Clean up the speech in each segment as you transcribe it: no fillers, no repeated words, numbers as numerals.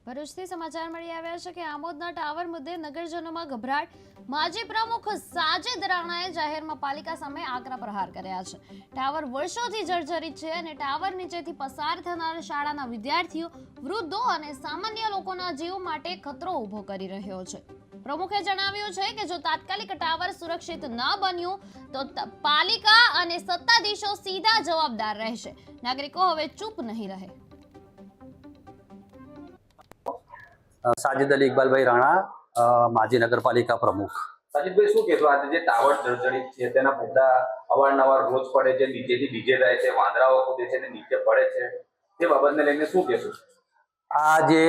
ભરૂચથી સમાચાર મળી આવ્યા છે કે આમોદના ટાવર મુદ્દે નગરજનોમાં ગભરાટ। માજી પ્રમુખ સાજિદ રાણાએ જાહેરમાં પાલિકા સામે આકરા પ્રહાર કર્યા છે। ટાવર વર્ષોથી જર્જરિત છે અને ટાવર નીચેથી પસાર થનાર શાળાના વિદ્યાર્થીઓ, વૃદ્ધો અને સામાન્ય લોકોના જીવ માટે ખતરો ઊભો કરી રહ્યો છે। પ્રમુખે જણાવ્યું છે કે જો તાત્કાલિક ટાવર સુરક્ષિત ન બન્યું તો પાલિકા અને સત્તાધીશો સીધા જવાબદાર રહેશે। નાગરિકો હવે ચૂપ નહીં રહે। साजिद अली इकबाल भाई राणा माजी नगरपालिका प्रमुख। साजिद भाई શું કહેશો આજે જે ટાવર જર્જરિત છે તેના મુદ્દા અવારનવાર રોજ પડે છે, નીચેથી બીજે જાય છે, વાંદરાઓ કૂદે છે ને નીચે પડે છે, તે બાબતને લઈને શું કહેશો? આ જે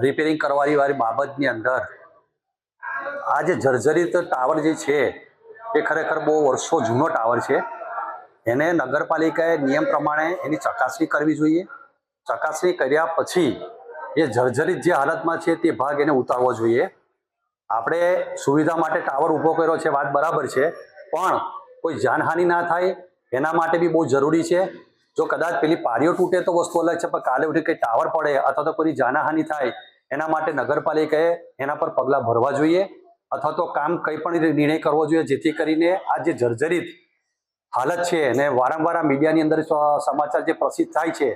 રિપેરિંગ કરવાની વાળી બાબતની અંદર આ જે જર્જરિત ટાવર જે છે એ ખરેખર બહુ વર્ષો જૂનો ટાવર છે। એને નગરપાલિકાએ નિયમ પ્રમાણે એની ચકાસણી કરવી જોઈએ। ચકાસણી કર્યા પછી એ જર્જરિત જે હાલતમાં છે તે ભાગ એને ઉતારવો જોઈએ। આપણે સુવિધા માટે ટાવર ઊભો કર્યો છે, વાત બરાબર છે, પણ કોઈ જાનહાનિ ના થાય એના માટે બી બહુ જરૂરી છે। જો કદાચ પેલી પારીઓ તૂટે તો વસ્તુ અલગ છે, પણ કાલે ઉઠી કંઈ ટાવર પડે અથવા તો કોઈ જાનહાનિ થાય એના માટે નગરપાલિકાએ એના પર પગલાં ભરવા જોઈએ અથવા તો કામ કંઈ પણ નિર્ણય કરવો જોઈએ, જેથી કરીને આ જે જર્જરિત હાલત છે અને વારંવાર આ મીડિયાની અંદર સમાચાર જે પ્રસિદ્ધ થાય છે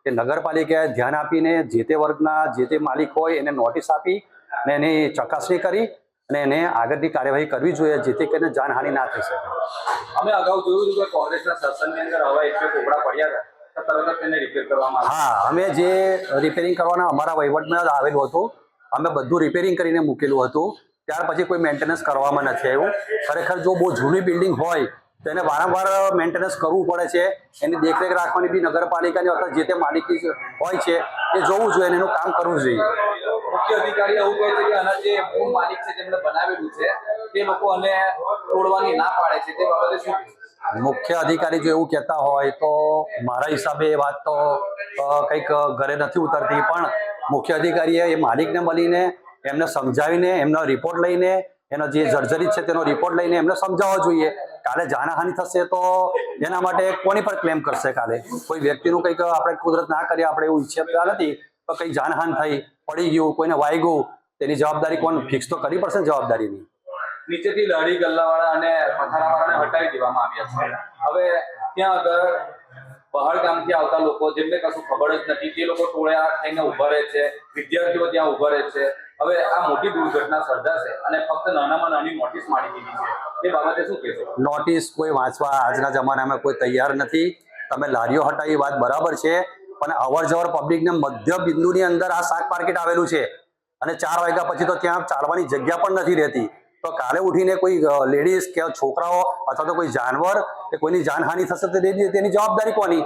એ નગરપાલિકાએ ધ્યાન આપીને જે તે વર્ગના જે તે માલિક હોય એને નોટિસ આપી અને એની ચકાસણી કરી અને એને આગળની કાર્યવાહી કરવી જોઈએ, જેથી કરીને જાનહાનિ ના થઈ શકે। અમે અગાઉ જોયું હતું કે કોંગ્રેસના શાસનની અંદર હવા એટલે કોબડા પડ્યા હતા, તરત જ તેને રિપેર કરવામાં આવ્યું। હા, અમે જે રિપેરિંગ કરવાના અમારા વહીવટમાં જ આવેલું હતું, અમે બધું રિપેરિંગ કરીને મૂકેલું હતું। ત્યાર પછી કોઈ મેન્ટેનન્સ કરવામાં નથી આવ્યું। ખરેખર જો બહુ જૂની બિલ્ડિંગ હોય તો એને વારંવાર મેન્ટેનન્સ કરવું પડે છે, એની દેખરેખ રાખવાની બી નગરપાલિકાની અથવા જે તે માલિકી હોય છે એ જોવું જોઈએ અને એનું કામ કરવું જોઈએ। મુખ્ય અધિકારી એવું કહે છે કે આના જે મૂળ માલિક છે જેમણે બનાવેલું છે તે લોકો અને તોડવાની ના પાડે છે, તે બાબતે શું? મુખ્ય અધિકારી જો એવું કહેતા હોય તો મારા હિસાબે એ વાત તો કંઈક ઘરે નથી ઉતરતી, પણ મુખ્ય અધિકારીએ એ માલિકને મળીને એમને સમજાવીને એમનો રિપોર્ટ લઈને એનો જે જર્જરિત છે તેનો રિપોર્ટ લઈને એમને સમજાવવો જોઈએ। કાલે જાનહાનિ થશે તો એના માટે કોની પર ક્લેમ કરશે? કાલે કોઈ વ્યક્તિનું કંઈક આપણે કુદરત ના કરીએ, આપણે એવું ઈચ્છતા નથી, તો કંઈક જાનહાનિ થઈ, પડી ગયું, કોઈને વાગ્યું, તેની જવાબદારી કોણ ફિક્સ તો કરવી પડશે ને જવાબદારીની। નીચેથી લારી ગલ્લાવાળા અને પથારાવાળાને હટાવી દેવામાં આવ્યા છે। હવે ત્યાં આગળ બહાર ગામથી આવતા લોકો જેમને કશું ખબર જ નથી તે લોકો ટોળા થઈને ઉભા રહે છે, વિદ્યાર્થીઓ ત્યાં ઉભા રહે છે। હવે આ મોટી દુર્ઘટના સર્જાશે અને ફક્ત નાનામાં નાની નોટિસ માંડી દીધી છે, તે બાબતે શું કહેશો? નોટિસ કોઈ વાંચવા આજના જમાનામાં કોઈ તૈયાર નથી। તમે લારીઓ હટાવી વાત બરાબર છે, પણ અવર જવર પબ્લિકને મધ્ય બિંદુની અંદર આ શાક માર્કેટ આવેલું છે અને 4 વાગ્યા પછી તો ત્યાં ચાલવાની જગ્યા પણ નથી રહેતી, તો કાલે ઉઠીને કોઈ લેડીઝ કે છોકરાઓ અથવા તો કોઈ જાનવર કે કોઈની જાનહાનિ થશે તો તેની જવાબદારી કોની?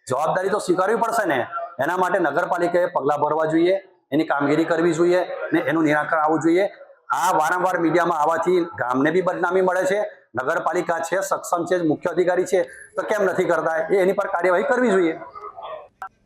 જવાબદારી તો સ્વીકારવી પડશે ને। એના માટે નગરપાલિકાએ પગલાં ભરવા જોઈએ, એની કામગીરી કરવી જોઈએ ને એનું નિરાકરણ આવવું જોઈએ। આ વારંવાર મીડિયામાં આવવાથી ગામને બી બદનામી મળે છે। નગરપાલિકા છે, સક્ષમ છે, મુખ્ય અધિકારી છે, તો કેમ નથી કરતા? એની પર કાર્યવાહી કરવી જોઈએ।